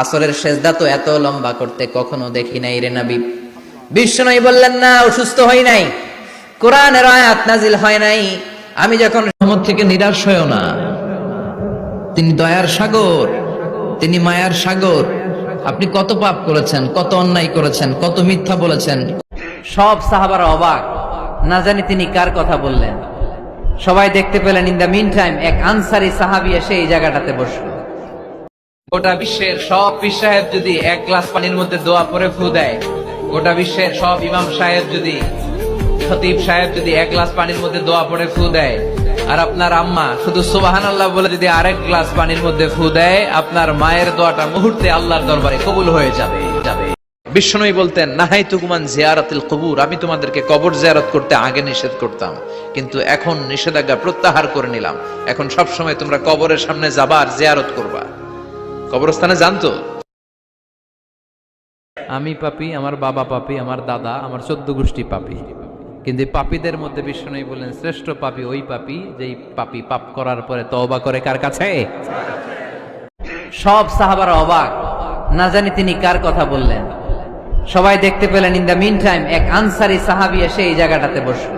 আসরের সেজদা তো এত লম্বা করতে কখনো দেখি নাই রে নবী। বিশ্বনবী বললেন, না, অসুস্থ হই নাই, কোরআনের আয়াত নাজিল হয় নাই। আমি যখন রহমত থেকে নিরাশ হয়ও না, তিনি দয়ার সাগর, তিনি মায়ার সাগর। আপনি কত পাপ করেছেন, কত অন্যায় করেছেন, কত মিথ্যা বলেছেন। সব সাহাবারা অবাক, না জানি তিনি কার কথা বললেন। সবাই দেখতে পেলেন, ইন দ্য মিন টাইম এক আনসারী সাহাবী এসে এই জায়গাটাতে বসল। গোটা বিশ্বের সব পীর সাহেব যদি এক গ্লাস পানির মধ্যে দোয়া পরে ফু দেয়, গোটা বিশ্বের সব ইমাম সাহেব যদি, খতিব সাহেব যদি এক গ্লাস পানির মধ্যে দোয়া পরে ফু দেয়, আর আপনার আম্মা শুধু সুবহানাল্লাহ বলে যদি আরেক গ্লাস পানির মধ্যে ফু দেয়, আপনার মায়ের দোয়াটা মুহূর্তে আল্লাহর দরবারে কবুল হয়ে যাবে। বিশ্বনবী বলতেন, নাহাইতুকুমান জিয়ারাতিল কুবুর, আমি তোমাদেরকে কবর জিয়ারত করতে আগে নিষেধ করতাম, কিন্তু এখন নিষেধাজ্ঞা প্রত্যাহার করে নিলাম। এখন সব সময় তোমরা কবরের সামনে যাবা আর জিয়ারত করবা। কবরস্থানে জানতো আমি পাপী, আমার বাবা পাপী, আমার দাদা, আমার 14 গোষ্ঠী পাপী, কিন্তু পাপীদের মধ্যে বিশ্বনবী বললেন শ্রেষ্ঠ পাপী ওই পাপী যেই পাপী পাপ করার পরে তওবা করে কার কাছে? সব সাহাবারা অবাক, না জানি তিনি কার কথা বললেন। সবাই দেখতে পেলেন, ইন দ্য মিন টাইম এক আনসারী সাহাবী এসে এই জায়গাটাতে বসল।